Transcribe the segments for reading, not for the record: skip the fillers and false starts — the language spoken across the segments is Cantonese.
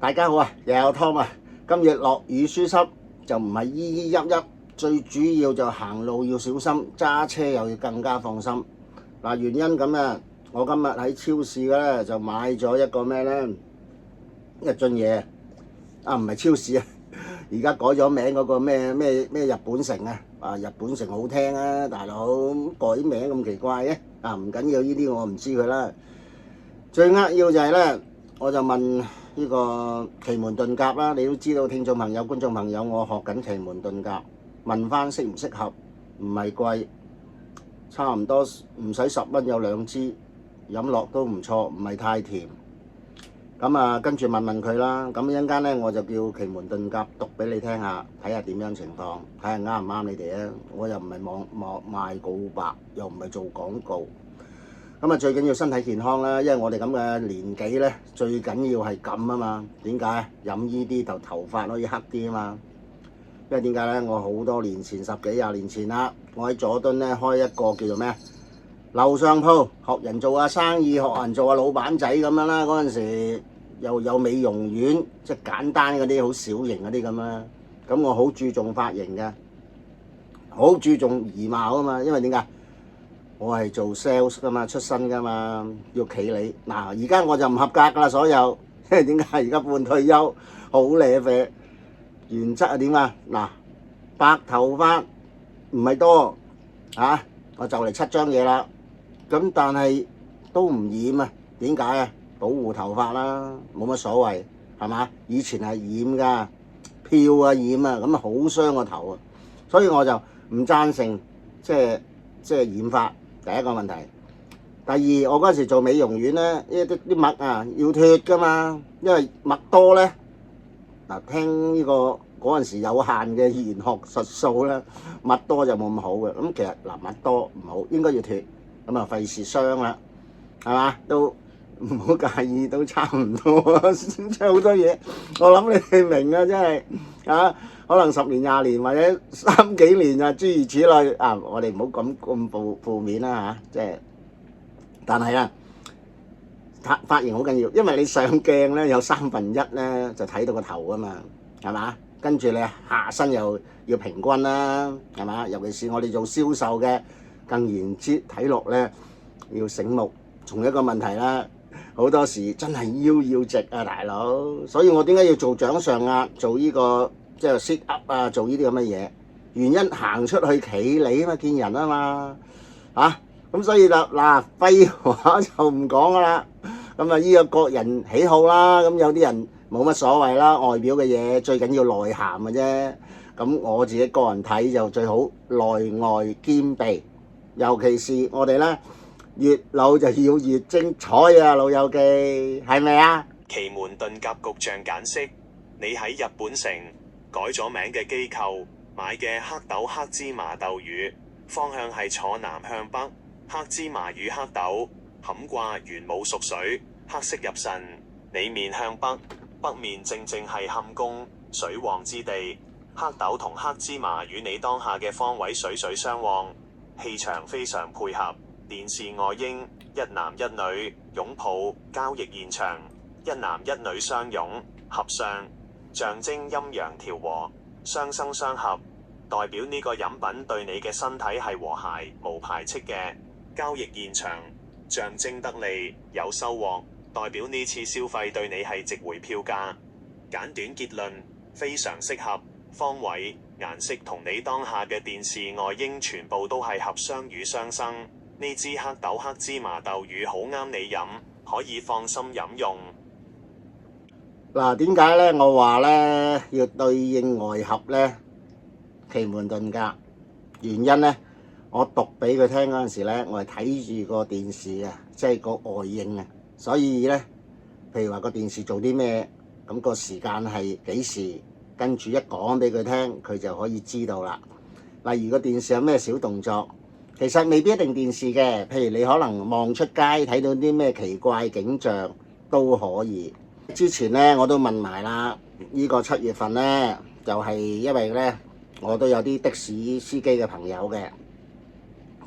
大家好啊，又有湯啊！今日落雨疏濕就唔係依依泣泣，最主要就行路要小心，揸車又要更加放心。嗱，原因咁啊，我今日喺超市嘅咧就買咗一個咩咧，一樽嘢啊，唔係超市啊，而家改咗名嗰個咩日本城啊，啊日本城好聽啊，大佬改名咁奇怪嘅啊，唔緊要，呢啲我唔知佢啦。最扼要就係咧，我就問呢個奇門遁甲啦，你都知道，聽眾朋友、觀眾朋友，我學緊奇門遁甲，問翻適唔適合，唔係貴，差唔多唔使10蚊有2支，飲落都唔錯，唔係太甜。咁啊，跟住問佢啦，咁一陣間咧我就叫奇門遁甲讀俾你聽下，睇下點樣情況，睇下啱唔啱你哋啊！我又唔係賣告白，又唔係做廣告。咁啊，最緊要身體健康啦，因為我哋咁嘅年紀咧，最緊要係咁啊嘛。點解？飲依啲就頭髮可以黑啲啊嘛。因為點解咧？我好多年前10幾20年前啦，我喺佐敦咧開一個叫做咩樓上鋪，學人做下生意，學人做下老闆仔咁樣啦。嗰陣時又有美容院，即係簡單嗰啲好小型嗰啲咁啦。咁我好注重髮型嘅，好注重儀貌啊嘛。因為點解？我係做 sales 噶嘛，出身噶嘛，要企理。嗱，而家我就唔合格噶啦，所有，因為點解？而家半退休，好瀨啡。原則係點啊？嗱，白頭髮唔係多啊，我就嚟7張嘢啦。咁但係都唔染啊？點解啊？保護頭髮啦，冇乜所謂，係嘛？以前係染噶，漂啊染啊，咁啊好傷個頭啊。所以我就唔贊成即係染髮。第一個問題，第二，我嗰陣時做美容院咧，啲癦啊要脫噶嘛，因為癦多咧，嗱聽呢個嗰陣時有限嘅玄學術數咧，癦多就冇咁好嘅。咁其實嗱癦多唔好，應該要脫，咁啊費事傷啦，係嘛？都唔好介意，都差唔多啊，即係好多嘢，我諗你哋明啊，真係啊。可能10年20年或者3幾年啊，諸如此類啊，我哋唔好咁負面啦嚇，即係，但係啊，髮型好緊要，因為你上鏡咧有1/3咧就睇到個頭啊嘛，係嘛？跟住你下身又要平均啦，係嘛？尤其是我哋做銷售嘅，更言之睇落咧要醒目。仲有一個問題啦，好多時真係腰要直啊，大佬，所以我點解要做掌上壓，做呢個？即係 sit up 啊，做呢啲咁嘅嘢，原因行出去企理啊嘛，見人啊嘛，咁所以就嗱廢話就唔講噶啦。咁啊，呢個個人喜好啦，咁有啲人冇乜所謂啦，外表嘅嘢最緊要內涵嘅啫。咁我自己個人睇就最好內外兼備，尤其是我哋咧越老就要越精彩啊，老友記係咪啊？奇門遁甲局象簡釋，你喺日本城改咗名嘅機構買嘅黑豆黑芝麻豆魚，方向係坐南向北，黑芝麻與黑豆坎卦元武屬水，黑色入腎，你面向北，北面正係坎宮水旺之地，黑豆同黑芝麻與你當下嘅方位水相旺，氣場非常配合。電視外嬰一男一女擁抱交易現場，一男一女相擁合相，象徵陰陽調和，相生相合，代表呢個飲品對你嘅身體係和諧無排斥嘅。交易現場象徵得利有收穫，代表呢次消費對你係值回票價。簡短結論，非常適合。方位顏色同你當下嘅電視外嬰全部都係合相與相生，呢支黑豆黑芝麻豆魚好啱你飲，可以放心飲用。嗱，點解咧？我話咧要對應外合咧，奇門遁甲。原因咧，我讀俾佢聽嗰陣時咧，我係睇住個電視嘅，即係個外應啊。所以咧，譬如話個電視做啲咩，咁個時間係幾時，跟住一講俾佢聽，佢就可以知道啦。例如個電視有咩小動作，其實未必一定電視嘅。譬如你可能望出街睇到啲咩奇怪景象都可以。之前咧我都問埋啦，呢個7月份咧就係因為咧我都有啲的士司機嘅朋友嘅，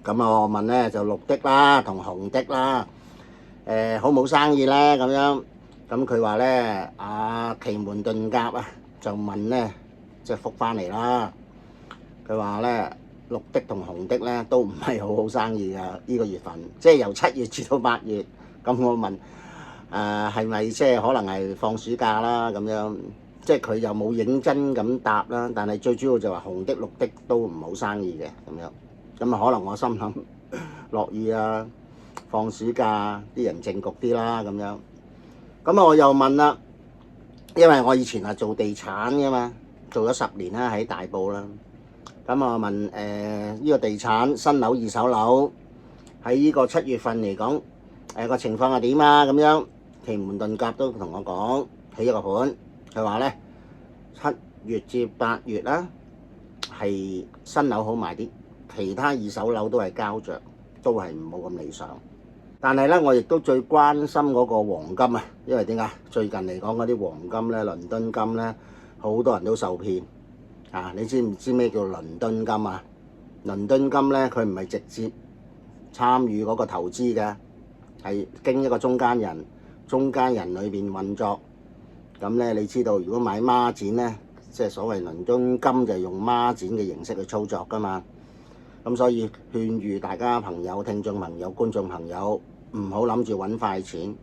咁我問咧就綠的啦同紅的啦，好冇生意咧咁樣。咁佢話咧，阿奇門遁甲啊，就問咧，即係覆翻嚟啦。佢話咧，綠的同紅的咧都唔係好好生意㗎，呢個月份，即係由7月至到8月。咁我問係咪即係可能係放暑假啦咁樣？即係佢又冇認真咁答啦，但係最主要就話紅的綠的都唔好生意嘅咁樣。咁啊，可能我心諗落雨啊，放暑假啲人靜局啲啦咁樣。咁我又問啦，因為我以前係做地產嘅嘛，做咗10年啦喺大埔啦。咁我問呢個地產新樓二手樓喺呢個7月份嚟講，個情況係點啊？咁樣奇門遁甲都同我講起一個盤，佢話咧7月至8月啦，係新樓好賣啲，其他二手樓都係膠着，都係唔好咁理想。但係咧，我亦都最關心嗰個黃金啊，因為點解最近嚟講嗰啲黃金咧、倫敦金咧，好多人都受騙啊！你知唔知咩叫倫敦金啊？倫敦金咧，佢唔係直接參與嗰個投資嘅，係經一個中間人，中間人裏邊運作。咁咧，你知道如果買孖展咧，即係所謂倫敦金就係用孖展嘅形式去操作噶嘛。咁所以勸喻大家朋友、聽眾朋友、觀眾朋友唔好諗住揾快錢。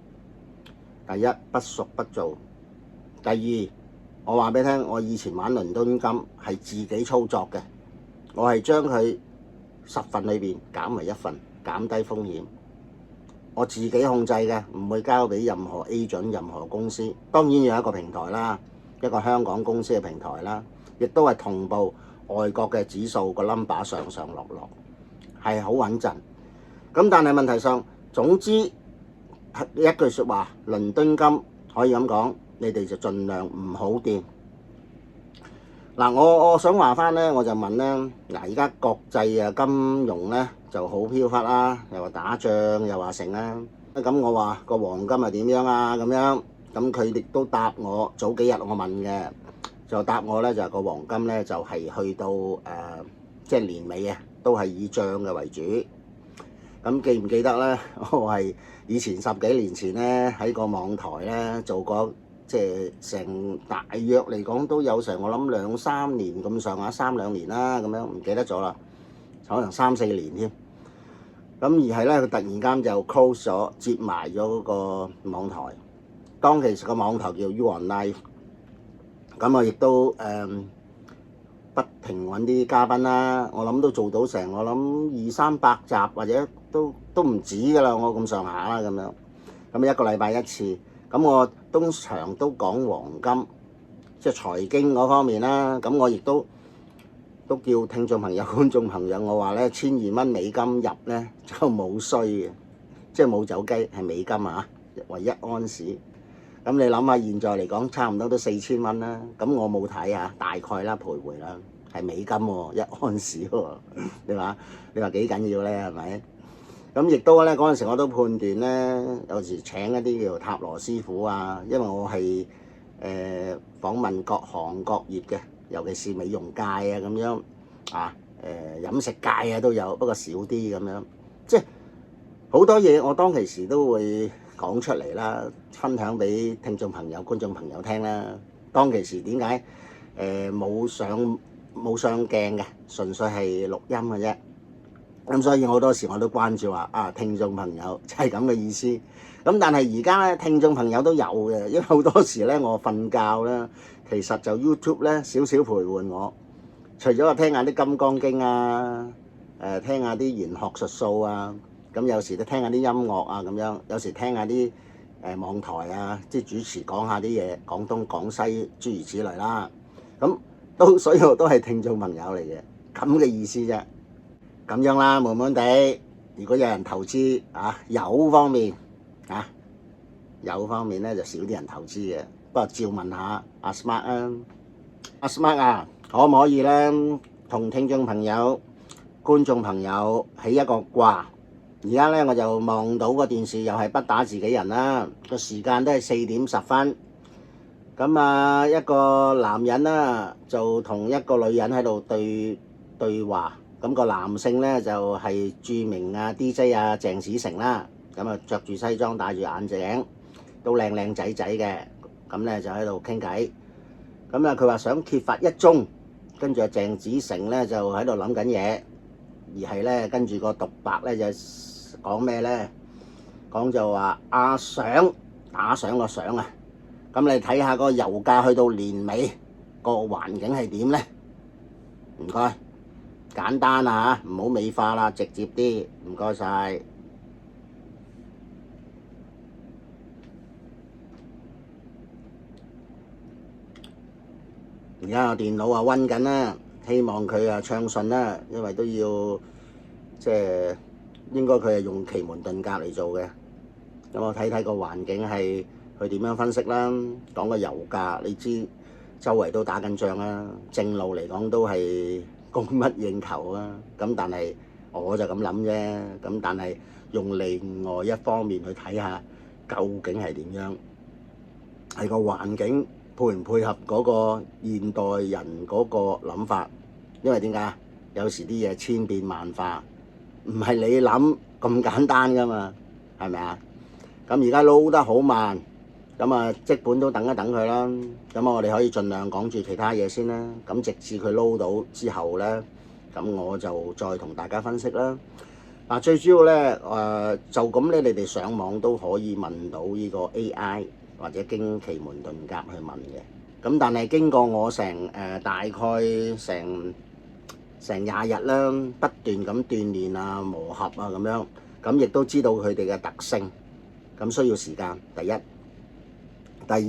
第一，不熟不做；第二，我話俾你聽，我以前玩倫敦金係自己操作嘅，我係將佢10份裏邊減為1份，減低風險。我自己控制嘅，唔會交俾任何 agent、任何公司。當然要有一個平台啦，一個香港公司嘅平台啦，亦都係同步外國嘅指數個 number 上上落落，係好穩陣。咁但係問題上，總之一句説話，倫敦金可以咁講，你哋就盡量唔好掂。嗱，我想話翻咧，我就問咧，嗱，而家國際啊金融咧就好飄忽啦，又話打仗，又話成啦。咁我話個黃金係點樣啊？咁樣，咁佢亦都答我，早幾日我問嘅，就答我咧就係個黃金咧就係去到即係年尾啊，都係以漲嘅為主。咁記唔記得咧？我係以前10幾年前咧喺個網台咧做過，即係成大約嚟講都有成我諗2、3年咁上下，3、2年啦咁樣，唔記得咗啦，可能3、4年添。咁而係咧，佢突然間就 close 咗，接埋咗嗰個網台。當其時個網台叫 You On Live。咁我亦都不停揾啲嘉賓啦，我諗都做到成我諗200、300集或者都唔止㗎啦，我咁上下啦咁樣。咁一個禮拜一次，咁我通常都講黃金，即係財經嗰方面啦。咁我亦都叫聽眾朋友、觀眾朋友，我話咧1,200蚊美金入咧就冇衰嘅，即係冇走雞，係美金啊，為1安士。咁你諗下，現在嚟講差唔多都4000蚊啦。咁我冇睇啊，大概啦，徘徊啦，係美金喎，1安士喎。你話幾緊要咧？係咪？咁亦都咧嗰陣時我都判斷咧，有時請一啲叫塔羅師傅啊，因為我係訪問各行各業嘅，尤其是美容界啊咁樣啊，飲食界啊都有，不過少啲咁樣，即係好多嘢我當其時都會講出嚟啦，分享俾聽眾朋友、觀眾朋友聽啦。當其時點解冇上鏡嘅，純粹係錄音嘅啫。咁所以好多時我都關注話聽眾朋友就係咁嘅意思。咁但係而家咧聽眾朋友都有嘅，因為好多時咧我瞓覺咧，其實就 YouTube 咧少少陪伴我。除咗話聽下啲金剛經啊，聽下啲玄學術數啊，咁有時都聽下啲音樂啊咁樣，有時聽下啲網台啊，即係主持講下啲嘢，廣東廣西諸如此類啦。咁所以我都係聽眾朋友嚟嘅，咁嘅意思啫。咁樣啦，悶悶地。如果有人投資有方面咧就少啲人投資嘅。不過照問下阿 Smart 啊，阿 Smart 啊，可唔可以咧同聽眾朋友、觀眾朋友起一個卦？而家咧我就望到個電視又係不打自己人啦，個時間都係4點10分。咁一個男人啦就同一個女人喺度對話。咁個男性咧就係著名DJ 鄭子誠啦，咁着住西裝戴住眼鏡，都靚仔仔嘅。咁咧就喺度傾偈。咁啊佢話想揭發一宗，跟住阿鄭子誠咧就喺度諗緊嘢，而係咧跟住個獨白咧就講咩咧？講就話阿想打賞個賞啊！咁你睇下個油價去到年尾個環境係點咧？唔該，簡單啊嚇，唔好美化啦，直接啲，唔該晒。而家個電腦啊溫緊啦，希望佢啊暢順啦，因為都要即係應該佢係用奇門遁甲嚟做嘅。咁我睇睇個環境係佢點樣分析啦。講個油價，你知周圍都打緊仗啦，正路嚟講都係供不應求啊。咁但係我就咁諗啫。咁但係用另外一方面去睇下，究竟係點樣？係個環境配唔配合嗰個現代人嗰個諗法？因為點解？有時啲嘢千變萬化，唔係你諗咁簡單噶嘛，係咪啊？咁而家撈得好慢，咁啊即本都等一等佢啦。咁我哋可以盡量講住其他嘢先啦。咁直至佢撈到之後咧，咁我就再同大家分析啦。嗱，最主要咧就咁咧，你哋上網都可以問到呢個 AI 或者經奇門遁甲去問嘅。咁但係經過我大概成廿日啦，不斷咁鍛鍊啊、磨合啊咁樣，咁亦都知道佢哋嘅特性。咁需要時間，第一，第二，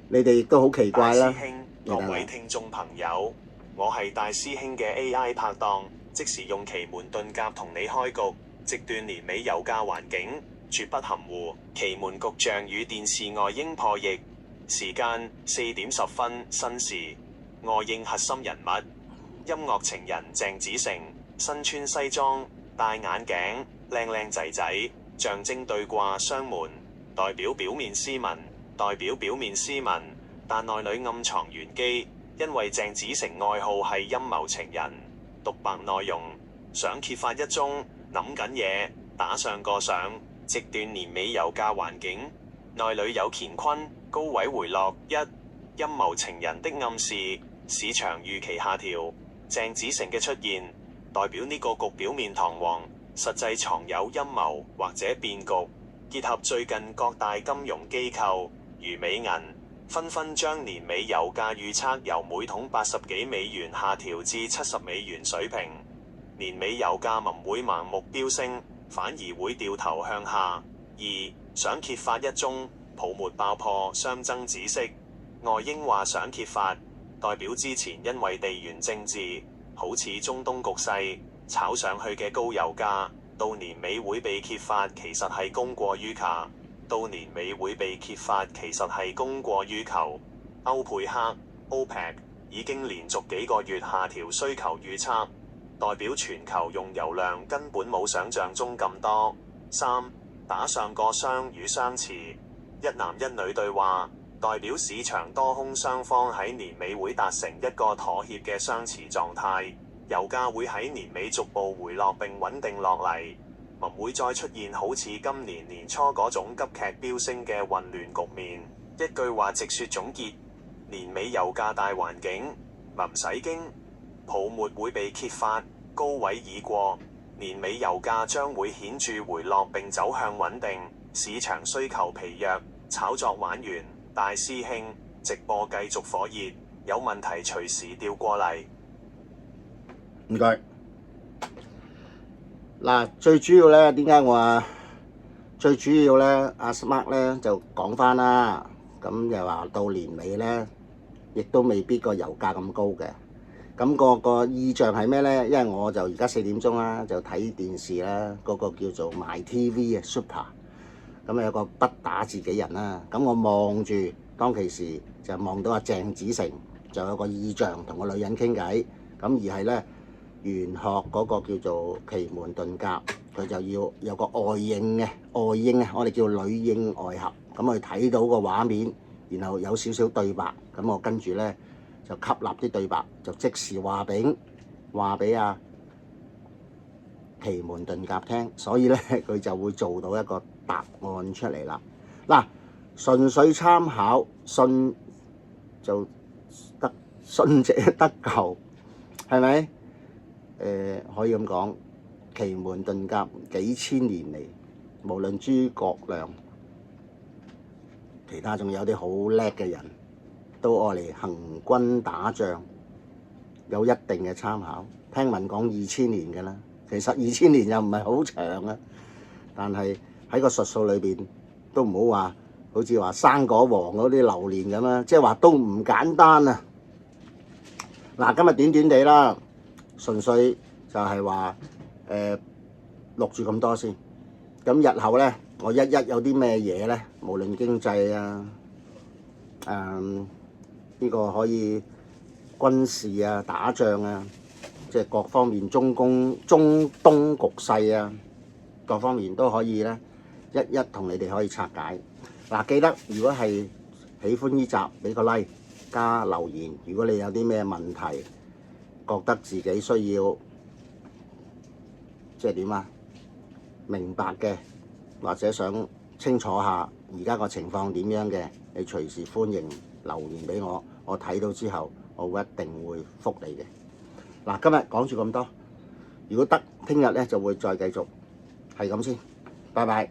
你哋亦都好奇怪啦。大師兄，各位聽眾朋友，我係大師兄嘅 AI 拍檔，即時用奇門遁甲同你開局，直斷年尾油價環境，絕不含糊。奇門局象與電視外應破譯，時間4點10分新時，外應核心人物，音樂情人鄭子誠，身穿西裝，戴眼鏡，靚仔仔。象徵對卦相門，代表表面斯文，但內裏暗藏玄機。因為鄭子誠愛好係陰謀情人。獨白內容：想揭發一宗，諗緊嘢，打上個賞，直斷年尾油價環境。內裏有乾坤，高位回落。陰謀情人的暗示，市場預期下調。鄭子誠嘅出現，代表呢個局表面堂皇，實際藏有陰謀或者變局。結合最近各大金融機構如美銀紛紛將年尾油價預測由每桶80幾美元下調至70美元水平，年尾油價唔會盲目飆升，反而會掉頭向下。想揭發一宗泡沫爆破，相爭紫色。外應話想揭發，代表之前因為地緣政治，好似中東局勢炒上去嘅高油價，到年尾會被揭發，其實係供過於求。歐佩克 OPEC 已經連續幾個月下調需求預測，代表全球用油量根本冇想象中咁多。打上個雙與相持，一男一女對話，代表市場多空雙方喺年尾會達成一個妥協嘅相持狀態，油價會喺年尾逐步回落並穩定落嚟，唔會再出現好似今年年初嗰種急劇飆升嘅混亂局面。一句話直說總結：年尾油價大環境唔使驚，泡沫會被揭發，高位已過，年尾油價將會顯著回落並走向穩定，市場需求疲弱，炒作玩完。大師兄直播繼續火熱，有問題隨時調過嚟。唔該。嗱，最主要咧，點解我話最主要咧？阿 Smart 咧就講翻啦，咁又話到年尾咧，亦都未必個油價咁高嘅。咁個意象係咩咧？因為我就而家4點鐘啦，就睇電視啦，嗰個叫做 MyTV 嘅 Super， 咁有個不打自己人啦。咁我望住當其時就望到阿鄭子誠，就有個意象同個女人傾偈，咁而係咧。玄學嗰個叫做奇門遁甲，佢就要有個外應啊，我哋叫女應外合，咁佢睇到個畫面，然後有少少對白，咁我跟住咧就吸納啲對白，就即時話俾阿奇門遁甲聽，所以咧佢就會做到一個答案出嚟啦。嗱，純粹參考，信就得，信者得救，係咪？可以咁講，奇門遁甲幾千年嚟，無論諸葛亮，其他仲有啲好叻嘅人，都愛嚟行軍打仗，有一定嘅參考。聽聞講2000年嘅啦，其實2000年又唔係好長啊，但係喺個術數裏邊都唔好話，好似話生果王嗰啲流年咁啊，即係話都唔簡單啊！嗱，今日短短地啦，純粹就係話錄住咁多先。咁日後咧，我一有啲咩嘢咧，無論經濟啊，呢個可以軍事啊、打仗啊，即係各方面中東局勢啊，各方面都可以咧，一同你哋可以拆解。嗱，記得如果係喜歡呢集，俾個 like 加留言。如果你有啲咩問題，覺得自己需要即係點啊，明白嘅，或者想清楚下而家個情況點樣嘅，你隨時歡迎留言俾我，我睇到之後，我會一定會覆你嘅。嗱，今日講住咁多，如果得，聽日咧就會再繼續，係咁先，拜拜。